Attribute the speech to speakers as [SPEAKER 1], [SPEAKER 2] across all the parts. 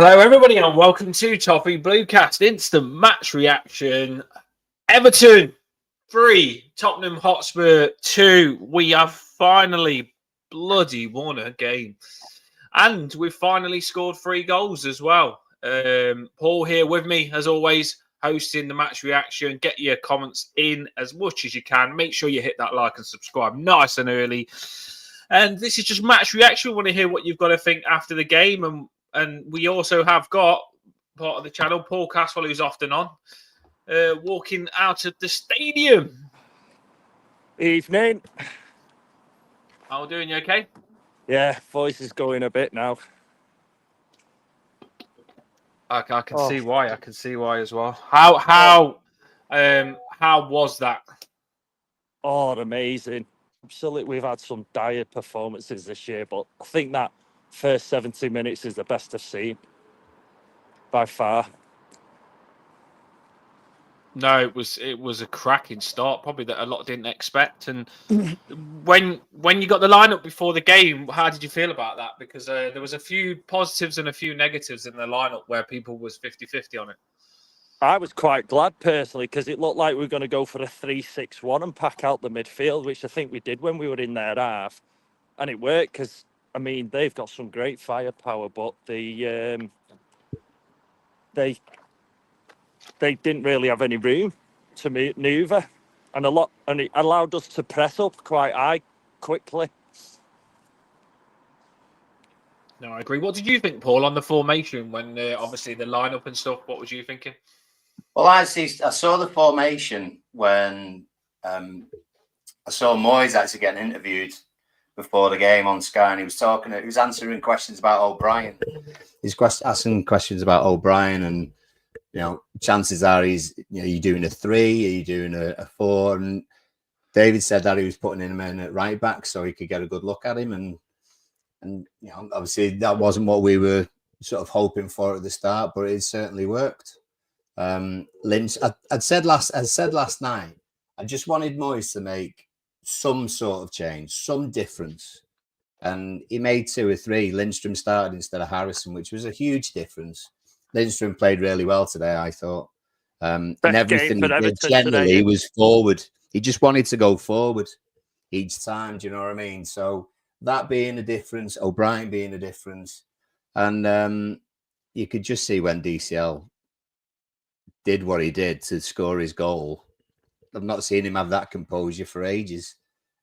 [SPEAKER 1] Hello, everybody, and welcome to Toffee Bluecast Instant Match Reaction. Everton 3, Tottenham Hotspur 2. We have finally bloody won a game. And we've finally scored 3 goals as well. Paul here with me, as always, hosting the match reaction. Get your comments in as much as you can. Make sure you hit that like and subscribe nice and early. And this is just match reaction. We want to hear what you've got to think after the game. And we also have got part of the channel, Paul Caswell, who's often on, walking out of the stadium.
[SPEAKER 2] Evening.
[SPEAKER 1] How are you doing? You okay?
[SPEAKER 2] Yeah, voice is going a bit now.
[SPEAKER 1] I can see why. I can see why as well. How was that?
[SPEAKER 2] Oh, amazing. Absolutely, we've had some dire performances this year, but I think that first 70 minutes is the best I've seen by far.
[SPEAKER 1] No, it was a cracking start, probably that a lot didn't expect. And when you got the lineup before the game, how did you feel about that? Because there was a few positives and a few negatives in the lineup where people was 50-50 on it.
[SPEAKER 2] I was quite glad personally because it looked like we were going to go for a 3-6-1 and pack out the midfield, which I think we did when we were in their half, and it worked because I mean they've got some great firepower, but they didn't really have any room to manoeuvre, and it allowed us to press up quite high quickly.
[SPEAKER 1] No, I agree. What did you think, Paul, on the formation when obviously the lineup and stuff? What was you thinking?
[SPEAKER 3] Well, I saw the formation when I saw Moyes actually getting interviewed before the game on Sky, and he was answering questions about O'Brien. He's asking questions about O'Brien, and chances are he's are you doing a 3? Are you doing a 4? And David said that he was putting him in at right back so he could get a good look at him, and obviously that wasn't what we were sort of hoping for at the start, but it certainly worked. Lynch, I said last night, I just wanted Moyes to make some sort of change, some difference, and he made 2 or 3. Lindstrom started instead of Harrison, which was a huge difference. Lindstrom played really well today, I thought, and everything he did generally was forward. He just wanted to go forward each time. Do you know what I mean? So that being a difference, O'Brien being a difference, and you could just see when DCL did what he did to score his goal. I've not seen him have that composure for ages,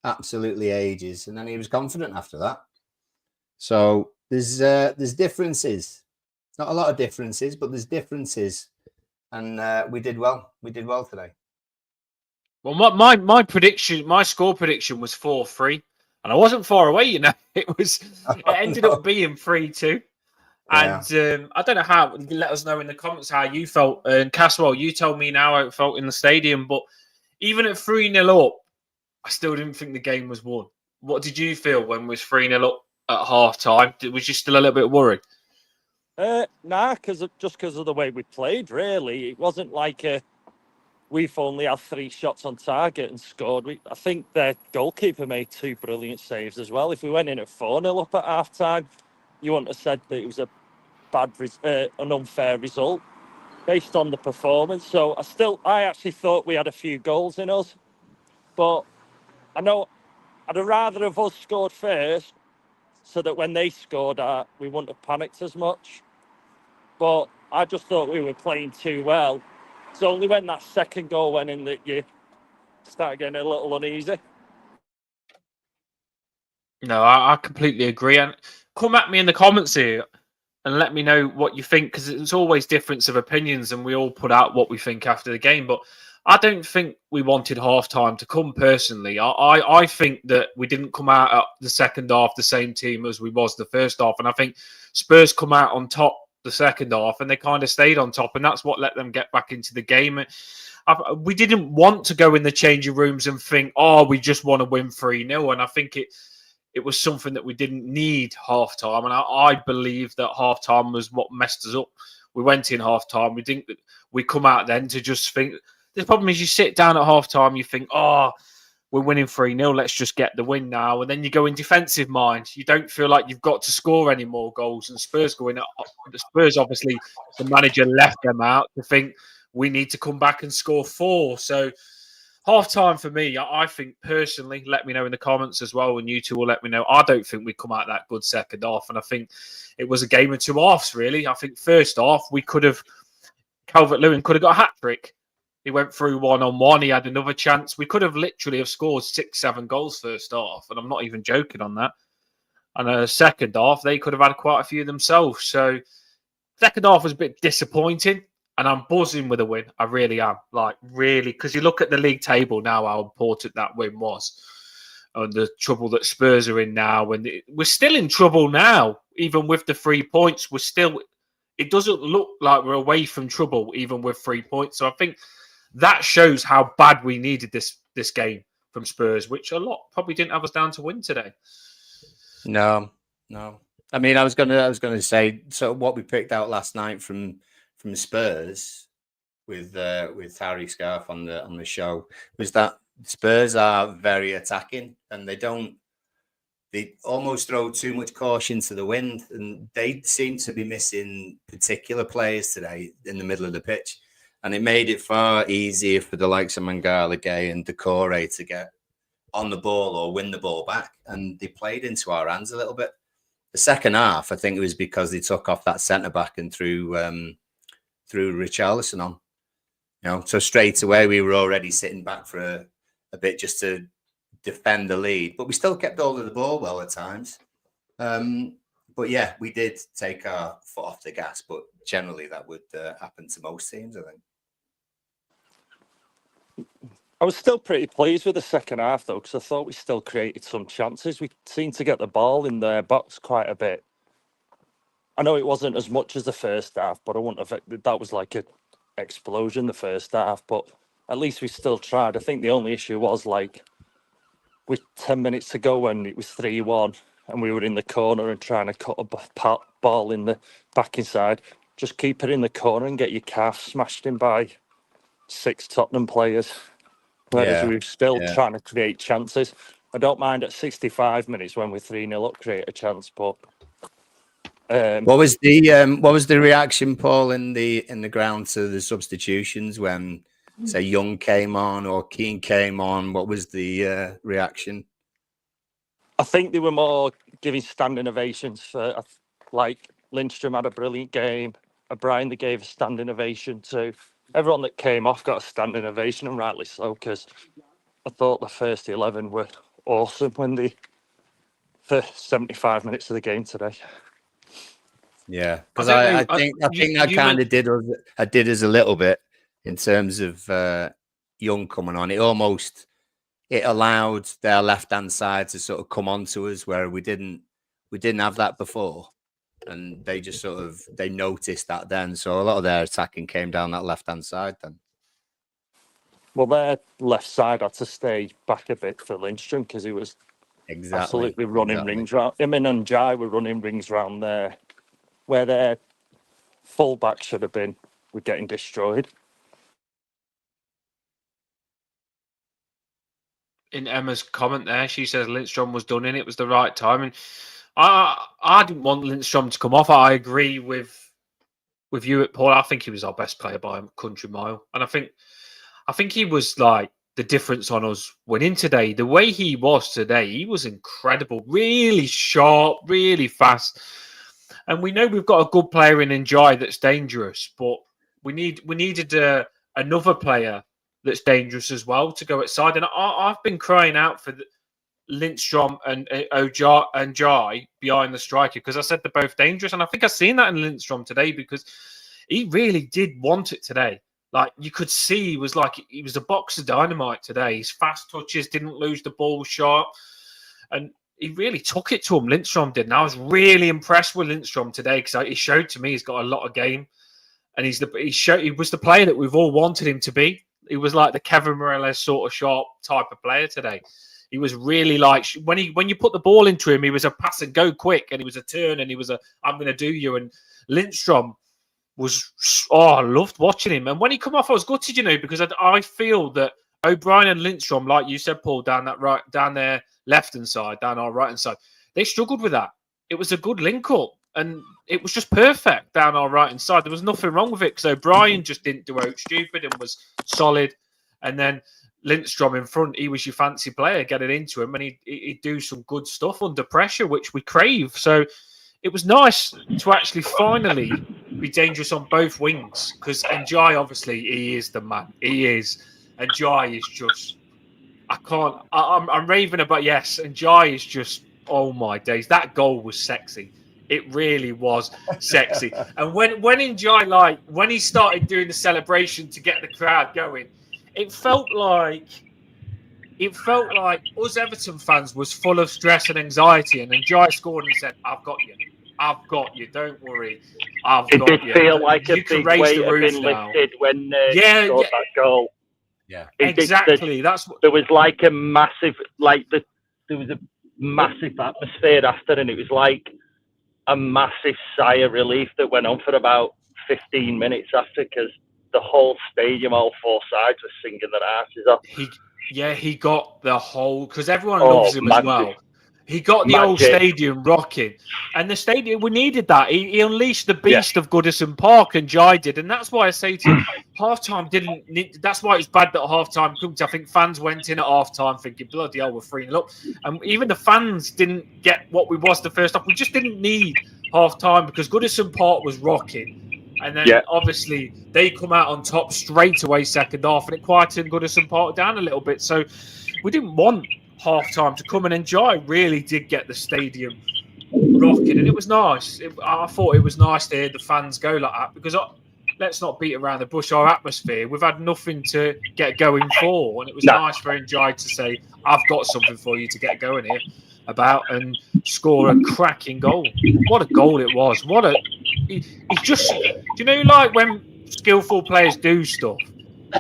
[SPEAKER 3] absolutely ages. And then he was confident after that. So there's differences, not a lot of differences, but there's differences, and we did well. We did well today.
[SPEAKER 1] Well, my prediction, my score prediction was 4-3, and I wasn't far away. It ended up being 3-2. And I don't know how. Let us know in the comments how you felt. And Caswell, you told me now how it felt in the stadium. But even at 3-0 up, I still didn't think the game was won. What did you feel when it was 3-0 up at half time? Was you still a little bit worried?
[SPEAKER 2] Nah, because of the way we played. Really, it wasn't like we've only had 3 shots on target and scored. I think their goalkeeper made 2 brilliant saves as well. If we went in at 4-0 up at half time, you wouldn't have said that it was an unfair result based on the performance. So I actually thought we had a few goals in us, but I know I'd rather have us scored first so that when they scored, we wouldn't have panicked as much. But I just thought we were playing too well. It's only when that second goal went in that you start getting a little uneasy.
[SPEAKER 1] No, I completely agree. And come at me in the comments here and let me know what you think, because it's always difference of opinions and we all put out what we think after the game. But I don't think we wanted half-time to come personally. I think that we didn't come out at the second half the same team as we was the first half. And I think Spurs come out on top the second half and they kind of stayed on top. And that's what let them get back into the game. We didn't want to go in the changing rooms and think, we just want to win 3-0. And I think it was something that we didn't need half-time. And I believe that half-time was what messed us up. We went in half-time. We come out then to just think. The problem is you sit down at half-time, you think, we're winning 3-0. Let's just get the win now. And then you go in defensive mind. You don't feel like you've got to score any more goals. And Spurs going up. The Spurs, obviously, the manager left them out to think we need to come back and score 4. So half time for me, I think personally, let me know in the comments as well, and you two will let me know. I don't think we come out that good second half. And I think it was a game of 2 halves, really. I think first half, we could have, Calvert-Lewin could have got a hat-trick. He went through 1-on-1. He had another chance. We could have literally have scored 6-7 goals first half, and I'm not even joking on that. And second half, they could have had quite a few themselves. So second half was a bit disappointing, and I'm buzzing with a win. I really am. Like, really, because you look at the league table now, how important that win was, and the trouble that Spurs are in now. And we're still in trouble now, even with the 3 points. We're still, it doesn't look like we're away from trouble, even with 3 points. So I think that shows how bad we needed this game from Spurs, which a lot probably didn't have us down to win today.
[SPEAKER 3] No. I mean, I was gonna say, so what we picked out last night from Spurs with Harry Scarf on the show was that Spurs are very attacking, and they almost throw too much caution to the wind, and they seem to be missing particular players today in the middle of the pitch. And it made it far easier for the likes of Mangala, Gay and Decore to get on the ball or win the ball back. And they played into our hands a little bit. The second half, I think it was because they took off that centre-back and threw Richarlison on. So straight away, we were already sitting back for a bit just to defend the lead. But we still kept hold of the ball well at times. But yeah, we did take our foot off the gas. But generally, that would happen to most teams, I think.
[SPEAKER 2] I was still pretty pleased with the second half, though, because I thought we still created some chances. We seemed to get the ball in their box quite a bit. I know it wasn't as much as the first half, but I wouldn't have. That was like an explosion the first half. But at least we still tried. I think the only issue was with 10 minutes to go when it was 3-1, and we were in the corner and trying to cut a ball in the back inside. Just keep it in the corner and get your calf smashed in by 6 Tottenham players. Whereas we're still trying to create chances. I don't mind at 65 minutes when we're 3-0 up, create a chance. But
[SPEAKER 3] what was the reaction, Paul, in the ground to the substitutions when, say, Young came on or Keane came on? What was the reaction?
[SPEAKER 2] I think they were more giving standing ovations for, like, Lindstrom had a brilliant game. O'Brien, they gave a standing ovation to. Everyone that came off got a standing ovation, and rightly so, because I thought the first 11 were awesome for 75 minutes of the game today.
[SPEAKER 3] Yeah, because I think that kind of did us a little bit in terms of Young coming on. It allowed their left-hand side to sort of come onto us where we didn't have that before. And they just they noticed that then. So a lot of their attacking came down that left-hand side then.
[SPEAKER 2] Well, their left side had to stay back a bit for Lindstrom because he was absolutely running rings round. Him and Jai were running rings round there. Where their full-back should have been, were getting destroyed.
[SPEAKER 1] In Emma's comment there, she says Lindstrom was done in. It was the right time. And I didn't want Lindstrom to come off. I agree with you, Paul. I think he was our best player by a country mile, and I think he was like the difference on us winning today. The way he was today, he was incredible. Really sharp, really fast, and we know we've got a good player in Njai that's dangerous, but we needed another player that's dangerous as well to go outside. And I've been crying out for Lindstrom and Njai behind the striker because I said they're both dangerous, and I think I've seen that in Lindstrom today because he really did want it today. Like you could see, he was a box of dynamite today. His fast touches, didn't lose the ball sharp, and he really took it to him. Lindstrom did, and I was really impressed with Lindstrom today because he showed to me he's got a lot of game, and he was the player that we've all wanted him to be. He was like the Kevin Morales sort of sharp type of player today. He was really like when you put the ball into him, he was a pass and go quick, and he was a turn, and he was I'm going to do you. And Lindstrom I loved watching him. And when he come off, I was gutted, because I feel that O'Brien and Lindstrom, like you said, Paul, down their left-hand side, down our right-hand side, they struggled with that. It was a good link-up, and it was just perfect down our right-hand side. There was nothing wrong with it, because O'Brien just didn't do out stupid and was solid. And then Lindstrom in front, he was your fancy player, getting into him, and he'd do some good stuff under pressure, which we crave. So it was nice to actually finally be dangerous on both wings, because Njai, obviously, he is the man. He is. And Njai is just, I'm raving about, yes, and Njai is just, oh my days, that goal was sexy. It really was sexy. And when Njai, when he started doing the celebration to get the crowd going, it felt like us Everton fans was full of stress and anxiety, and Njai scored and said, "I've got you. I've got you. Don't worry. I've got you."
[SPEAKER 2] It did feel like a big weight had been lifted when he scored that goal.
[SPEAKER 3] Yeah,
[SPEAKER 1] exactly.
[SPEAKER 2] There was like a massive, there was a massive atmosphere after, and it was like a massive sigh of relief that went on for about 15 minutes after, because the whole stadium, all four sides, were singing their asses off.
[SPEAKER 1] He got the whole, because everyone loves him as well. He got the whole stadium rocking, and the stadium, we needed that. He unleashed the beast of Goodison Park, and Jai did, and that's why I say to you, halftime didn't need. That's why it's bad that halftime comes. I think fans went in at halftime thinking, "Bloody hell, we're 3-0 up," and even the fans didn't get what we was the first half. We just didn't need halftime because Goodison Park was rocking, and then obviously they come out on top straight away second half, and it quieted Goodison Park down a little bit. So we didn't want half-time to come, and Njai really did get the stadium rocking, and it was nice. I thought it was nice to hear the fans go like that, because let's not beat around the bush. Our atmosphere, we've had nothing to get going for, and it was nice for Njai to say, "I've got something for you to get going here about," and score a cracking goal. What a goal it was. He's just, do you know, like when skillful players do stuff,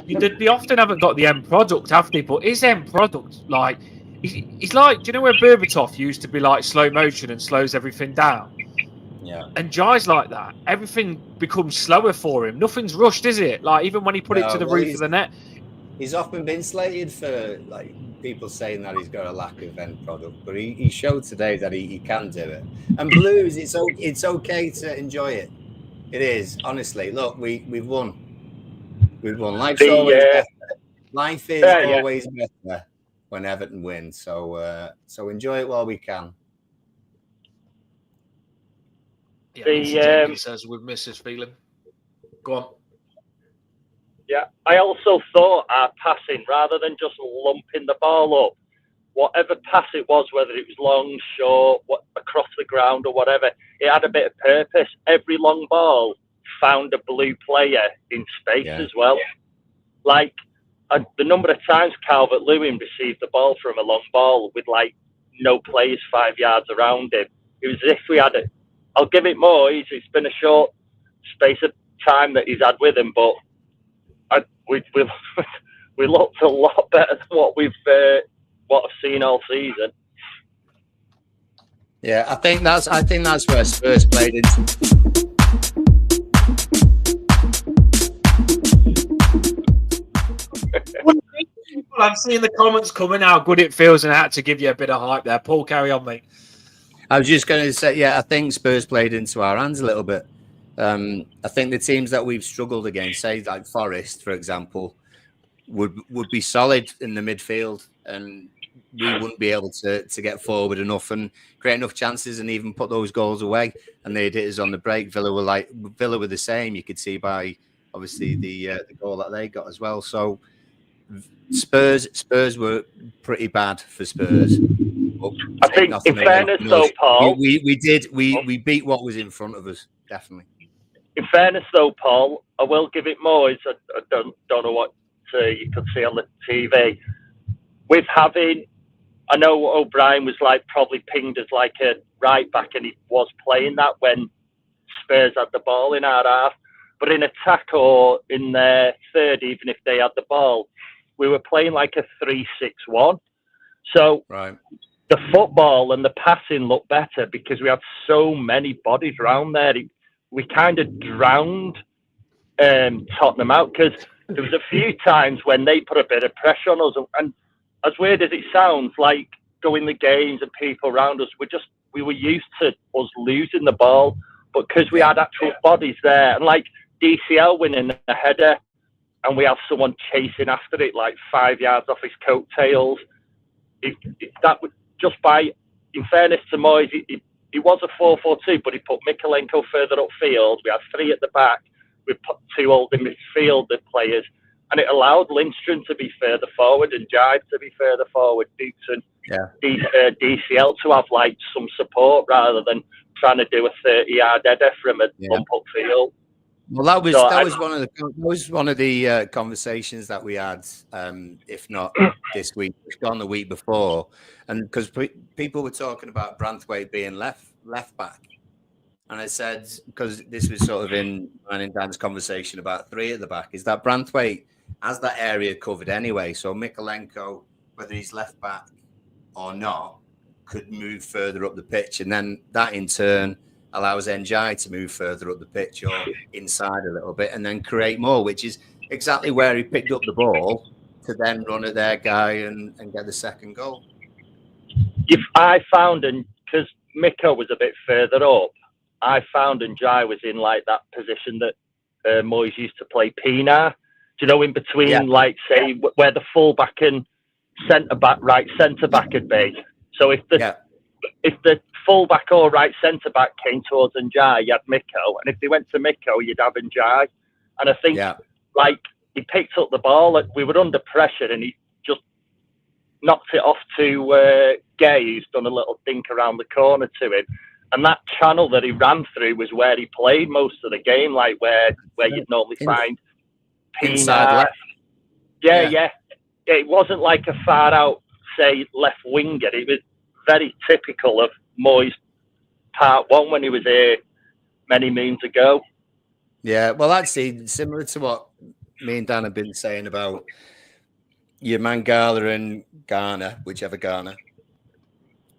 [SPEAKER 1] they often haven't got the end product, have they? But his end product, like, he's like, do you know where Berbatov used to be like slow motion and slows everything down?
[SPEAKER 3] Yeah.
[SPEAKER 1] And Jai's like that. Everything becomes slower for him. Nothing's rushed, is it? Like, even when he put it to the roof of the net.
[SPEAKER 3] He's often been slated for, like, people saying that he's got a lack of end product, but he showed today that he can do it. And Blues, it's okay to enjoy it. It is, honestly. Look, we've won. We've won. Life's always better. Life is always better when Everton win. So enjoy it while we can.
[SPEAKER 1] Yeah, he says we've missed his feeling. Go on.
[SPEAKER 2] Yeah, I also thought our passing, rather than just lumping the ball up, whatever pass it was, whether it was long, short, across the ground or whatever, it had a bit of purpose. Every long ball found a blue player in space as well. Like, the number of times Calvert-Lewin received the ball from a long ball with, like, no players 5 yards around him. It was as if we had it. I'll give it more. It's been a short space of time that he's had with him, but we looked a lot better than what I've seen all season.
[SPEAKER 3] Yeah, I think that's where Spurs played into.
[SPEAKER 1] I'm seeing the comments coming, how good it feels, and I had to give you a bit of hype there. Paul, carry on, mate.
[SPEAKER 3] I was just going to say, I think Spurs played into our hands a little bit. I think the teams that we've struggled against, say like Forest, for example, would be solid in the midfield, and we wouldn't be able to get forward enough and create enough chances and even put those goals away. And they did us on the break. Villa were the same. You could see by obviously the goal that they got as well. So Spurs were pretty bad for Spurs.
[SPEAKER 2] I think, in fairness, though, Paul,
[SPEAKER 3] we beat what was in front of us, definitely.
[SPEAKER 2] In fairness, though, Paul, I will give it more. I don't know what you could see on the TV. With having, I know O'Brien was like probably pinged as like a right back, and he was playing that when Spurs had the ball in our half. But in attack or in their third, even if they had the ball, we were playing like a 3-6-1. So the football and the passing looked better because we had so many bodies around there. We kind of drowned Tottenham out because there was a few times when they put a bit of pressure on us, and as weird as it sounds, like going the games and people around us, we were used to us losing the ball, but because we had actual bodies there, and like DCL winning a header, and we have someone chasing after it like 5 yards off his coattails. That would just by, in fairness to Moyes, it was a 4-4-2, but he put Mikalenko further upfield. We had 3 at the back. We put 2 holding midfielder players, and it allowed Lindstrom to be further forward and Jive to be further forward. Dixon, DCL to have like some support rather than trying to do a 30-yard header from a bump up field.
[SPEAKER 3] Well, that was one of the conversations that we had, if not this week, on the week before, and because people were talking about Branthwaite being left back, and I said, because this was sort of in mine and Dan's conversation about 3 at the back, is that Branthwaite has that area covered anyway, so Mikalenko, whether he's left back or not, could move further up the pitch, and then that in turn allows NJ to move further up the pitch or inside a little bit and then create more, which is exactly where he picked up the ball to then run at their guy and get the second goal.
[SPEAKER 2] If I found, and because Miko was a bit further up, I found NJ was in like that position that Moyes used to play Pienaar. Do you know, in between, like, say, where the fullback and right centre back would be. So if the fullback or right centre back came towards Njai, you had Miko, and if they went to Miko, you'd have Njai. And I think, like, he picked up the ball. We were under pressure, and he just knocked it off to Gay, who's done a little dink around the corner to him. And that channel that he ran through was where he played most of the game, like where you'd normally find
[SPEAKER 3] inside left.
[SPEAKER 2] Yeah. It wasn't like a far out, say, left winger. It was very typical of Moyes part 1 when he was here many moons ago.
[SPEAKER 3] Yeah, well, actually, similar to what me and Dan have been saying about your Mangala and Garner, whichever Garner,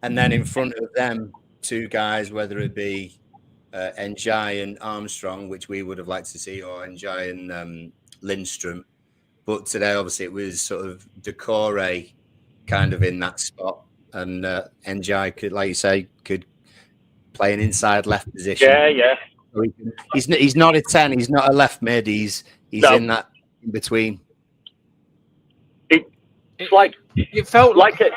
[SPEAKER 3] and then in front of them 2 guys, whether it be Njai and Armstrong, which we would have liked to see, or Njai and Lindstrom. But today, obviously, it was sort of Decore kind of in that spot. And Njai could, like you say, could play an inside left position.
[SPEAKER 2] Yeah.
[SPEAKER 3] So he's not a 10. He's not a left mid. He's in that in between.
[SPEAKER 1] It felt like it.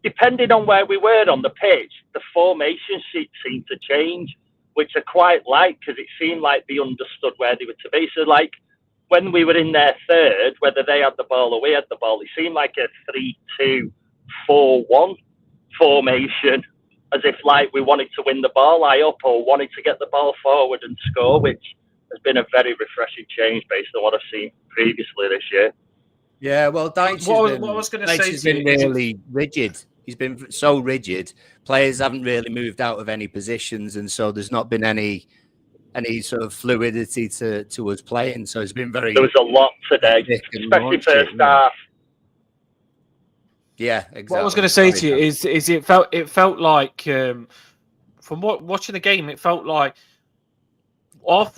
[SPEAKER 2] Depending on where we were on the pitch, the formation sheet seemed to change, which I quite like because it seemed like they understood where they were to be. So, like when we were in their third, whether they had the ball or we had the ball, it seemed like a 3-2-4-1 formation, as if like we wanted to win the ball high up or wanted to get the ball forward and score, which has been a very refreshing change based on what I've seen previously this year.
[SPEAKER 3] Yeah, well, Dyche has been really rigid. He's been so rigid. Players haven't really moved out of any positions, and so there's not been any sort of fluidity to us playing. So it's been very.
[SPEAKER 2] There was a lot today, especially first half.
[SPEAKER 3] Yeah, exactly.
[SPEAKER 1] What I was going to say to you is it felt like from watching the game, it felt like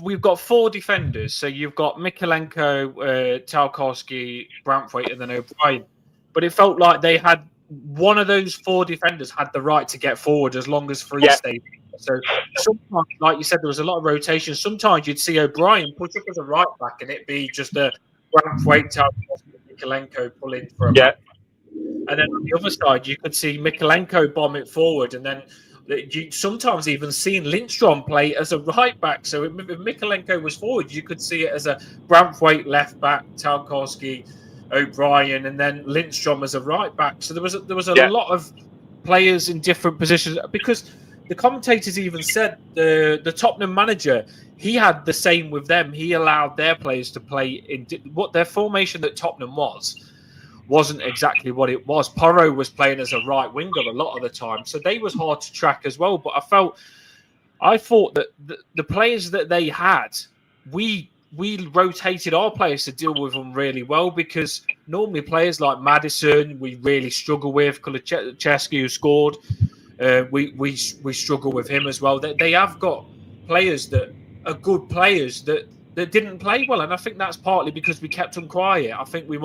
[SPEAKER 1] we've got 4 defenders. So you've got Mikalenko, Tarkowski, Branthwaite, and then O'Brien. But it felt like they had one of those 4 defenders had the right to get forward as long as 3 stayed. So sometimes, like you said, there was a lot of rotation. Sometimes you'd see O'Brien push up as a right back, and it'd be just a Branthwaite, Tarkowski, Mikalenko pulling for a back. And then on the other side, you could see Mikalenko bomb it forward, and then you sometimes even seen Lindstrom play as a right back. So if Mikalenko was forward, you could see it as a Branthwaite left back, Tarkowski, O'Brien, and then Lindstrom as a right back. So there was a lot of players in different positions, because the commentators even said the Tottenham manager, he had the same with them. He allowed their players to play in what their formation that Tottenham wasn't exactly what it was. Porro was playing as a right winger a lot of the time, so they was hard to track as well. But I thought that the players that they had, we rotated our players to deal with them really well, because normally players like Maddison we really struggle with. Kulusevski, who scored, we struggle with him as well. They have got players that are good players that that didn't play well, and I think that's partly because we kept them quiet. I think we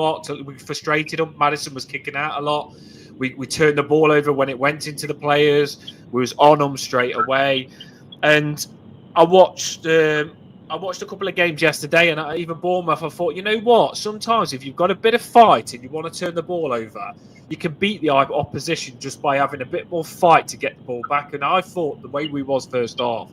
[SPEAKER 1] frustrated them. Madison was kicking out a lot. We turned the ball over when it went into the players. We was on them straight away, and I watched a couple of games yesterday, and even Bournemouth. I thought, you know what? Sometimes if you've got a bit of fight and you want to turn the ball over, you can beat the opposition just by having a bit more fight to get the ball back. And I thought the way we was first half,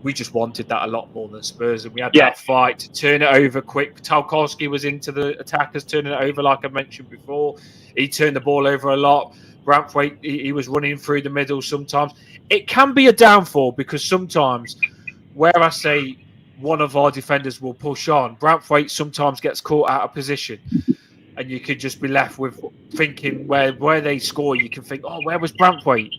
[SPEAKER 1] we just wanted that a lot more than Spurs, and we had that fight to turn it over quick. Tarkowski was into the attackers, turning it over, like I mentioned before. He turned the ball over a lot. Braithwaite, he was running through the middle sometimes. It can be a downfall because sometimes where I say one of our defenders will push on, Braithwaite sometimes gets caught out of position, and you could just be left with thinking where they score. You can think, oh, where was Braithwaite?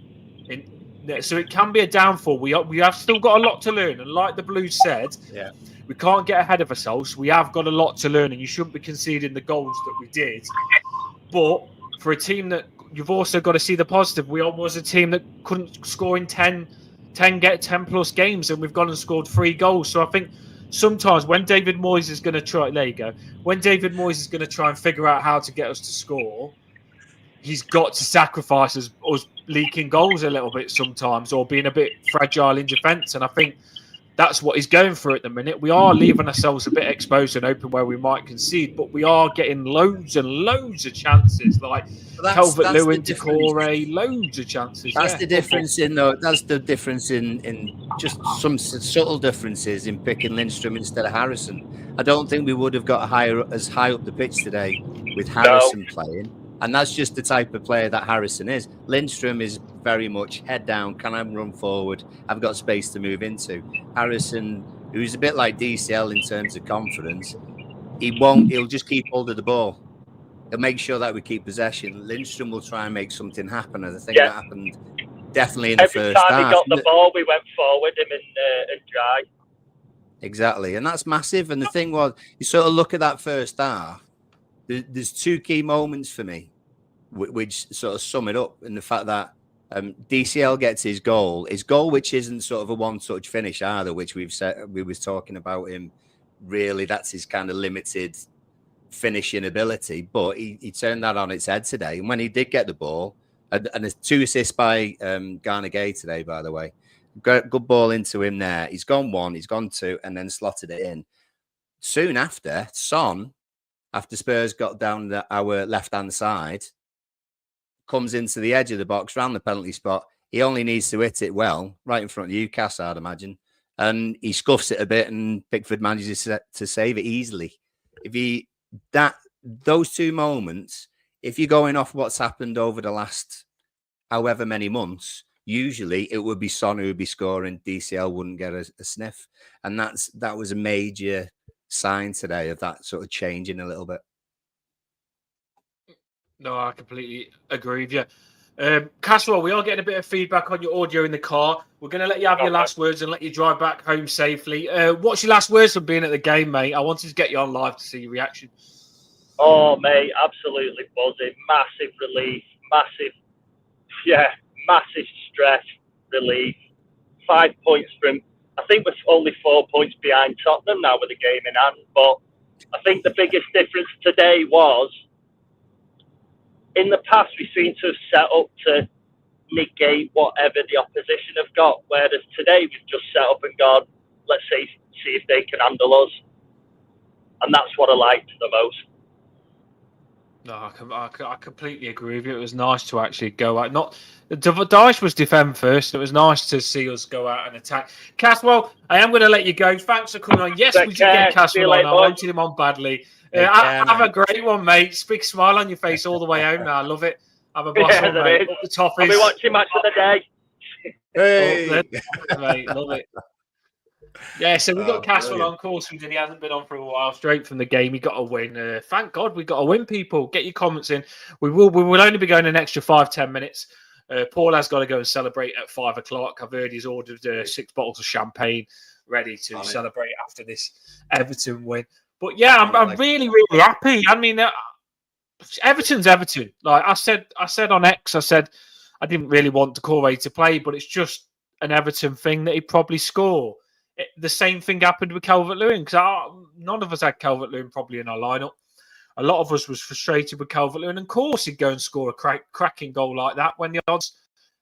[SPEAKER 1] So it can be a downfall. We have still got a lot to learn, and like the Blues said, we can't get ahead of ourselves. We have got a lot to learn, and you shouldn't be conceding the goals that we did. But for a team that you've also got to see the positive, we was a team that couldn't score in 10 plus games, and we've gone and scored 3 goals. So I think sometimes when David Moyes is going to try, when David Moyes is going to try and figure out how to get us to score, he's got to sacrifice us leaking goals a little bit sometimes, or being a bit fragile in defence. And I think that's what he's going for at the minute. We are leaving ourselves a bit exposed and open where we might concede, but we are getting loads and loads of chances, like Calvert-Lewin, Decore, loads of chances.
[SPEAKER 4] That's the difference That's the difference in just some subtle differences in picking Lindstrom instead of Harrison. I don't think we would have got as high up the pitch today with Harrison playing. And that's just the type of player that Harrison is. Lindstrom is very much head down. Can I run forward? I've got space to move into. Harrison, who's a bit like DCL in terms of confidence, he'll just keep hold of the ball. He'll make sure that we keep possession. Lindstrom will try and make something happen. And I think that happened definitely in the first half.
[SPEAKER 2] Every time he got the ball, we went forward him and dry.
[SPEAKER 4] Exactly. And that's massive. And the thing was, you sort of look at that first half, there's 2 key moments for me, which sort of sum it up in the fact that DCL gets his goal, which isn't sort of a one-touch finish either, which we was talking about him. Really, that's his kind of limited finishing ability. But he turned that on its head today. And when he did get the ball, and there's 2 assists by Garner Gay today, by the way. Good ball into him there. He's gone 1, he's gone 2, and then slotted it in. Soon after, Son, after Spurs got down our left-hand side, comes into the edge of the box, round the penalty spot. He only needs to hit it well, right in front of you, Cass, I'd imagine. And he scuffs it a bit, and Pickford manages to save it easily. Those 2 moments, if you're going off what's happened over the last however many months, usually it would be Son who would be scoring. DCL wouldn't get a sniff. And that was a major sign today of that sort of changing a little bit.
[SPEAKER 1] No, I completely agree with you. Caswell, we are getting a bit of feedback on your audio in the car. We're going to let you have your last words and let you drive back home safely. What's your last words from being at the game, mate? I wanted to get you on live to see your reaction.
[SPEAKER 2] Oh, mate, absolutely buzzing. Massive relief. Massive stress relief. 5 points from, I think we're only 4 points behind Tottenham now with the game in hand. But I think the biggest difference today was, in the past, we seem to have set up to negate whatever the opposition have got. Whereas today, we've just set up and gone, let's see if they can handle us. And that's what I liked the most.
[SPEAKER 1] No, I completely agree with you. It was nice to actually go out. Dyche was defend first. It was nice to see us go out and attack. Caswell, I am going to let you go. Thanks for coming on. Yes, we did get Caswell on. I wanted him on badly. Have a great one, mate. Big smile on your face all the way home now. I love it. Have a blossom, mate. Up the top.
[SPEAKER 2] I'll be watching match of the day.
[SPEAKER 4] Hey,
[SPEAKER 1] mate, love it. Yeah, so we got Caswell on course. He hasn't been on for a while. Straight from the game, he got a win. Thank God we got a win, people. Get your comments in. We will only be going an extra 5-10 minutes. Paul has got to go and celebrate at 5 o'clock. I've heard he's ordered 6 bottles of champagne ready to celebrate after this Everton win. But yeah, I'm really, really happy. I mean, Everton's Everton. Like I said on X, I said I didn't really want Decore to play, but it's just an Everton thing that he'd probably score. the same thing happened with Calvert-Lewin, because none of us had Calvert-Lewin probably in our lineup. A lot of us was frustrated with Calvert-Lewin. And of course, he'd go and score a cracking goal like that when the odds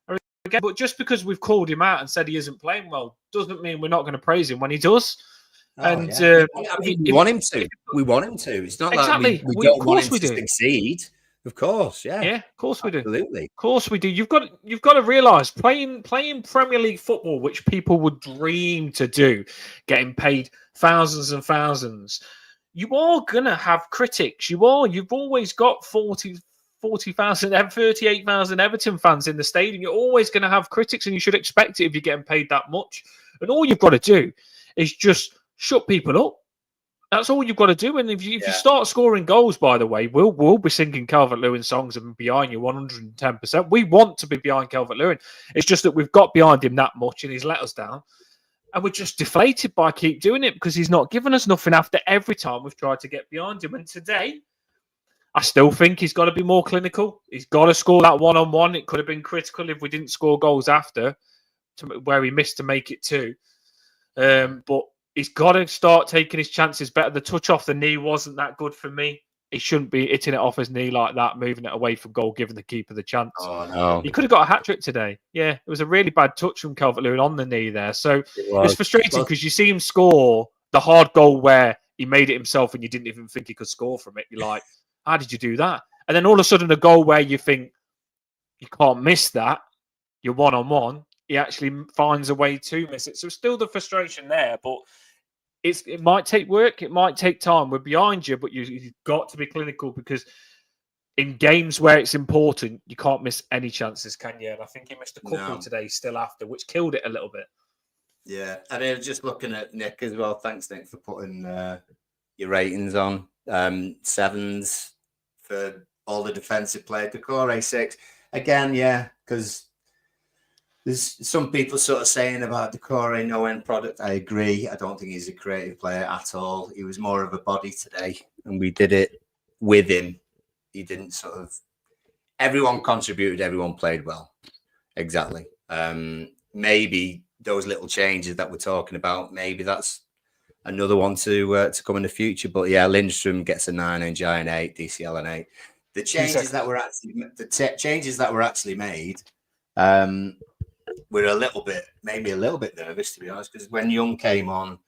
[SPEAKER 1] are against. But just because we've called him out and said he isn't playing well doesn't mean we're not going to praise him when he does.
[SPEAKER 4] Oh, yeah. We want him to. We want him to. It's not
[SPEAKER 1] exactly.
[SPEAKER 4] like we don't want him to
[SPEAKER 1] do.
[SPEAKER 4] succeed. Of course, yeah.
[SPEAKER 1] Yeah, of course we do.
[SPEAKER 4] Absolutely.
[SPEAKER 1] Of course we do. You've got to realise playing Premier League football, which people would dream to do, getting paid thousands and thousands. You are gonna have critics. You've always got 40,000, 38,000 Everton fans in the stadium. You're always going to have critics, and you should expect it if you're getting paid that much. And all you've got to do is just shut people up. That's all you've got to do. And if you start scoring goals, by the way, we'll be singing Calvert-Lewin songs and behind you 110%. We want to be behind Calvert-Lewin. It's just that we've got behind him that much, and he's let us down. And we're just deflated by keep doing it because he's not given us nothing after every time we've tried to get behind him. And today, I still think he's got to be more clinical. He's got to score that one-on-one. It could have been critical if we didn't score goals after, where he missed to make it 2. But he's got to start taking his chances better. The touch off the knee wasn't that good for me. He shouldn't be hitting it off his knee like that, moving it away from goal, giving the keeper the chance.
[SPEAKER 4] Oh, no.
[SPEAKER 1] He could have got a hat-trick today. Yeah, it was a really bad touch from Calvert-Lewin on the knee there. So it's frustrating because you see him score the hard goal where he made it himself and you didn't even think he could score from it. You're like, how did you do that? And then all of a sudden a goal where you think you can't miss that, you're one-on-one, he actually finds a way to miss it. So still the frustration there, but it might take work, it might take time. We're behind you, but you've got to be clinical because in games where it's important, you can't miss any chances, can you? And I think he missed a couple today still after, which killed it a little bit.
[SPEAKER 4] Yeah, and I was just looking at Nick as well. Thanks, Nick, for putting your ratings on. 7s for all the defensive play. Decore 6. Again, yeah, because there's some people sort of saying about Decore no end product. I agree. I don't think he's a creative player at all. He was more of a body today, and we did it with him. He didn't sort of. Everyone contributed. Everyone played well. Exactly. Maybe those little changes that we're talking about. Maybe that's another one to come in the future. But yeah, Lindstrom gets a 9, NJ an 8, DCL an 8. The changes that were actually made. We're maybe a little bit nervous, to be honest, because when Young came on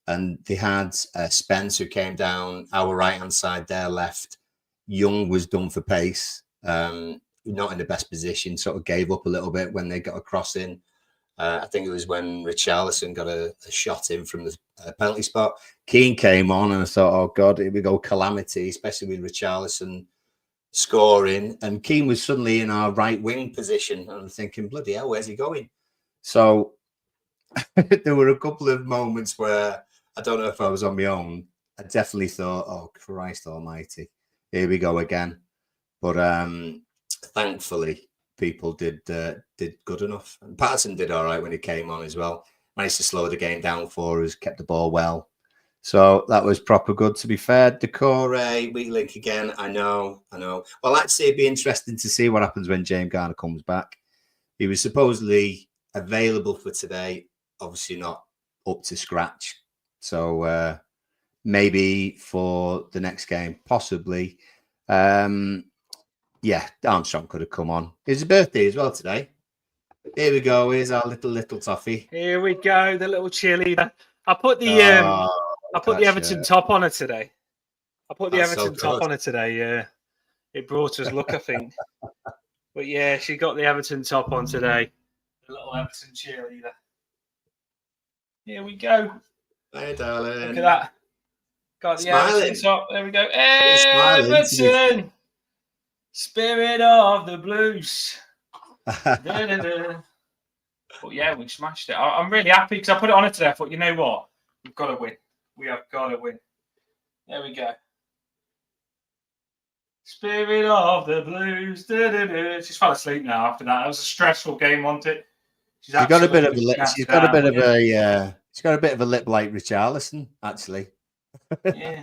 [SPEAKER 4] and they had Spence who came down our right-hand side, their left, Young was done for pace, not in the best position, sort of gave up a little bit when they got a cross in. I think it was when Richarlison got a shot in from the penalty spot. Keane came on and I thought, oh God, here we go, calamity, especially with Richarlison scoring, and Keane was suddenly in our right wing position, and I'm thinking, bloody hell, where's he going? So there were a couple of moments where I don't know if I was on my own. I definitely thought, oh Christ almighty, here we go again. But thankfully people did good enough, and Patterson did all right when he came on as well. Managed to slow the game down for us, kept the ball well. So that was proper good, to be fair. Decore, weak link again. I know. Well, actually, it'd be interesting to see what happens when James Garner comes back. He was supposedly available for today, obviously not up to scratch. So maybe for the next game, possibly. Yeah, Armstrong could have come on. It's his birthday as well today. Here we go. Here's our little toffee.
[SPEAKER 1] Here we go, the little cheerleader. I put the Everton top on her today. Yeah. It brought us luck, I think. But yeah, she got the Everton top on today. The little Everton cheerleader. Here we go.
[SPEAKER 4] Hey, darling.
[SPEAKER 1] Look at that. Got the Everton top. There we go. Everton! Spirit of the Blues. But yeah, we smashed it. I'm really happy because I put it on it today. I thought, you know what? We've got to win. We have got to win. There we go. Spirit of the Blues. She's fell asleep now after that. That was a stressful game, wasn't it? She's got a bit of a lip like Richarlison, actually. Yeah.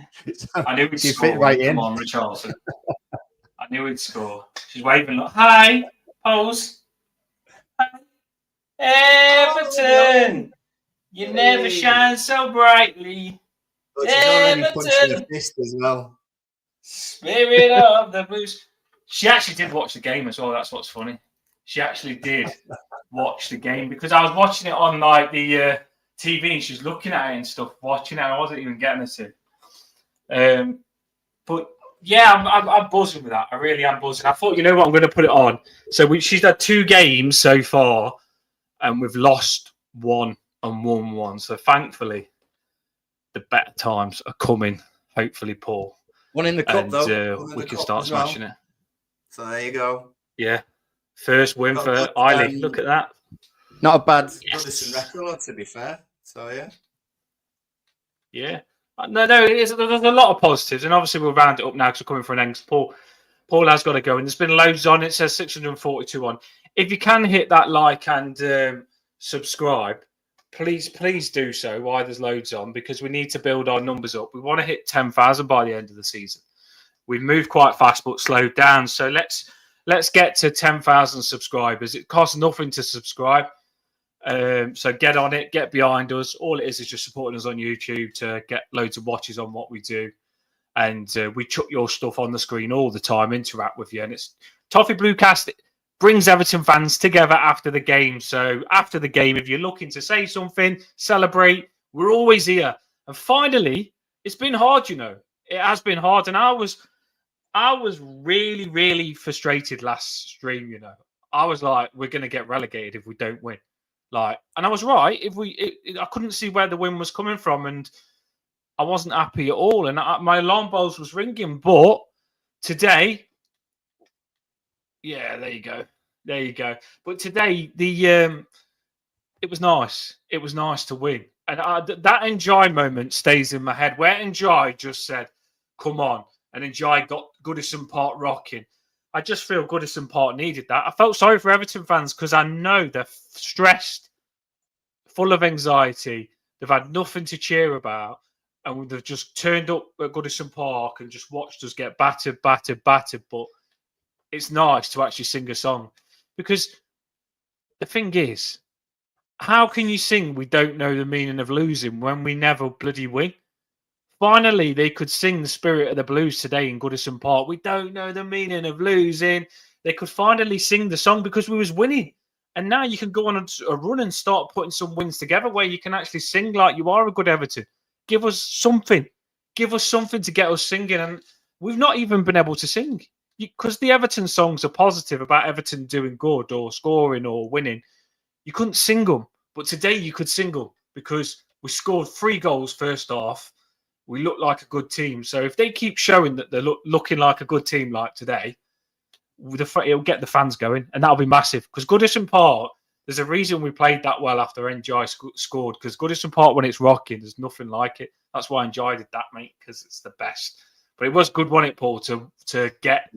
[SPEAKER 1] I knew he'd score. Fit right in. Come on, Richarlison. I knew he'd score. She's waving. Look, hi, pose. Hi. Everton. You never shine so brightly.
[SPEAKER 4] But she's already punching her
[SPEAKER 1] Everton,
[SPEAKER 4] fist as well.
[SPEAKER 1] spirit of the blues. She actually did watch the game as well. That's what's funny. She actually did watch the game because I was watching it on like the TV and she was looking at it and stuff, watching it. And I wasn't even getting her to. But yeah, I'm buzzing with that. I really am buzzing. I thought, you know what, I'm going to put it on. So she's had 2 games so far, and we've lost 1 and won 1. So thankfully, the better times are coming. Hopefully, Paul.
[SPEAKER 4] 1 in the cup,
[SPEAKER 1] and,
[SPEAKER 4] though.
[SPEAKER 1] we can start smashing it.
[SPEAKER 4] So there you go.
[SPEAKER 1] Yeah. First win
[SPEAKER 4] Got
[SPEAKER 1] for
[SPEAKER 4] good,
[SPEAKER 1] Eiley. Look at that.
[SPEAKER 4] Not a bad
[SPEAKER 1] Yes.
[SPEAKER 4] Goodison record, to be fair. So, yeah.
[SPEAKER 1] Yeah. No, there's a lot of positives, and obviously we'll round it up now because we're coming for an end. Paul has got to go, and there's been loads on. It says 642 on. If you can hit that like and subscribe, please do so while there's loads on, because we need to build our numbers up. We want to hit 10,000 by the end of the season. We've moved quite fast but slowed down, so let's get to 10,000 subscribers. It costs nothing to subscribe. So get on it, get behind us. All it is just supporting us on YouTube to get loads of watches on what we do. And we chuck your stuff on the screen all the time, interact with you. And it's Toffee Bluecast brings Everton fans together after the game. So after the game, if you're looking to say something, celebrate, we're always here. And finally, it's been hard, you know. It has been hard. And I was really, really frustrated last stream, you know. I was like, we're going to get relegated if we don't win. And I was right. I couldn't see where the win was coming from, and I wasn't happy at all. And my alarm bells was ringing. But today, yeah, there you go. But today, it was nice. It was nice to win, and that Njai moment stays in my head. Where Njai just said, "Come on," and Njai got Goodison Park rocking. I just feel Goodison Park needed that. I felt sorry for Everton fans because I know they're stressed, full of anxiety. They've had nothing to cheer about, and they've just turned up at Goodison Park and just watched us get battered. But it's nice to actually sing a song, because the thing is, how can you sing "We Don't Know the Meaning of Losing" when we never bloody win? Finally, they could sing the Spirit of the Blues today in Goodison Park. We don't know the meaning of losing. They could finally sing the song because we was winning. And now you can go on a run and start putting some wins together where you can actually sing like you are a good Everton. Give us something. Give us something to get us singing. And we've not even been able to sing, because the Everton songs are positive about Everton doing good or scoring or winning. You couldn't sing them. But today you could sing them because we scored 3 goals first half. We look like a good team. So if they keep showing that they're looking like a good team like today, it'll get the fans going, and that'll be massive. Because Goodison Park, there's a reason we played that well after NJ scored, because Goodison Park, when it's rocking, there's nothing like it. That's why NJ did that, mate, because it's the best. But it was good, wasn't it, Paul, to get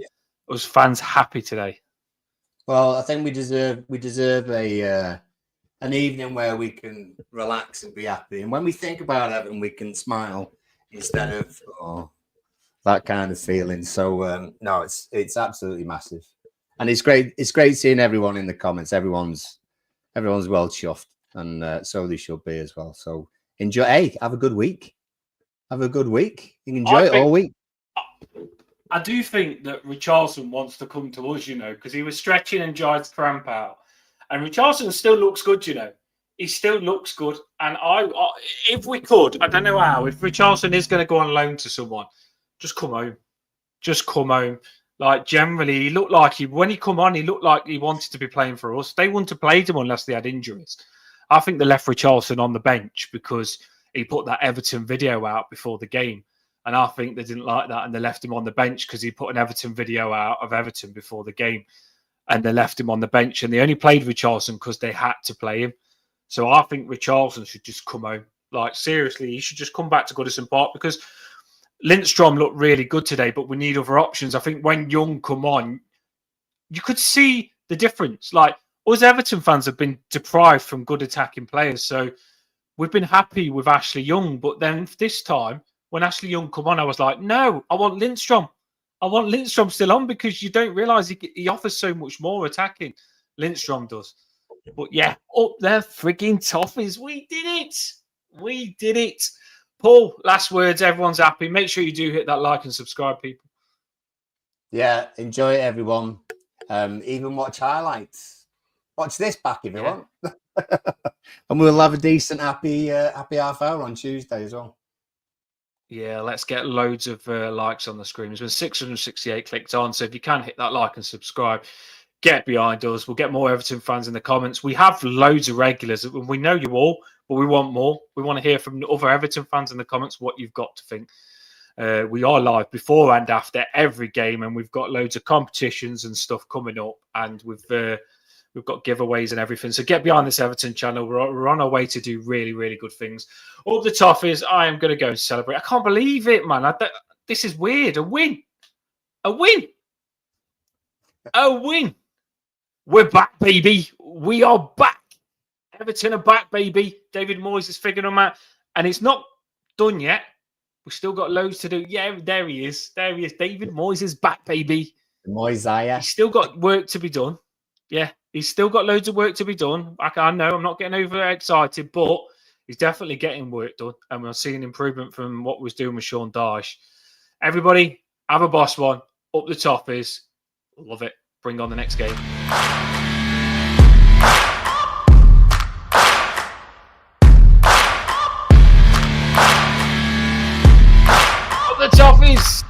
[SPEAKER 1] us fans happy today?
[SPEAKER 4] Well, I think we deserve an evening where we can relax and be happy. And when we think about Everton, we can smile instead of that kind of feeling. So no, it's absolutely massive, and it's great. It's great seeing everyone in the comments. Everyone's well chuffed, and so they should be as well. So enjoy. Hey, have a good week. Have a good week. You can enjoy it all week.
[SPEAKER 1] I do think that Richarlison wants to come to us, you know, because he was stretching and tried to cramp out. And Richarlison still looks good, you know. He still looks good. And I if we could, I don't know how, if Richarlison is going to go on loan to someone, just come home. Just come home. Like, generally, he looked like when he come on, he looked like he wanted to be playing for us. They wouldn't have played him unless they had injuries. I think they left Richarlison on the bench because he put that Everton video out before the game. And I think they didn't like that, and they left him on the bench because he put an Everton video out of Everton before the game. And they left him on the bench, and they only played Richarlison because they had to play him. So I think Richarlison should just come home. Like, seriously, he should just come back to Goodison Park, because Lindstrom looked really good today, but we need other options. I think when Young come on, you could see the difference. Like, us Everton fans have been deprived from good attacking players. So we've been happy with Ashley Young. But then this time, when Ashley Young come on, I was like, no, I want Lindstrom. I want Lindstrom still on, because you don't realise he offers so much more attacking. Lindstrom does. But yeah, up there, frigging Toffees. We did it. We did it. Paul, last words. Everyone's happy. Make sure you do hit that like and subscribe, people.
[SPEAKER 4] Yeah, enjoy it, everyone. Even watch highlights. Watch this back if you want. And we'll have a decent, happy half hour on Tuesday as well.
[SPEAKER 1] Yeah, let's get loads of likes on the screen. There's been 668 clicked on. So if you can hit that like and subscribe, get behind us. We'll get more Everton fans in the comments. We have loads of regulars. We know you all, but we want more. We want to hear from other Everton fans in the comments what you've got to think. We are live before and after every game, and we've got loads of competitions and stuff coming up, and we've got giveaways and everything. So get behind this Everton channel. We're on our way to do really, really good things. Up the Toffees, I am going to go and celebrate. I can't believe it, man. This is weird. A win. A win. A win. We're back, baby. We are back. Everton are back, baby. David Moyes is figuring them out. And it's not done yet. We've still got loads to do. Yeah, there he is. There he is. David Moyes is back, baby.
[SPEAKER 4] Moyes,
[SPEAKER 1] He's still got work to be done. Yeah, he's still got loads of work to be done. I know I'm not getting overexcited, but he's definitely getting work done. And we're seeing improvement from what we was doing with Sean Dyche. Everybody, have a boss one. Up the Toffees. Love it. Bring on the next game. Up the Toffees.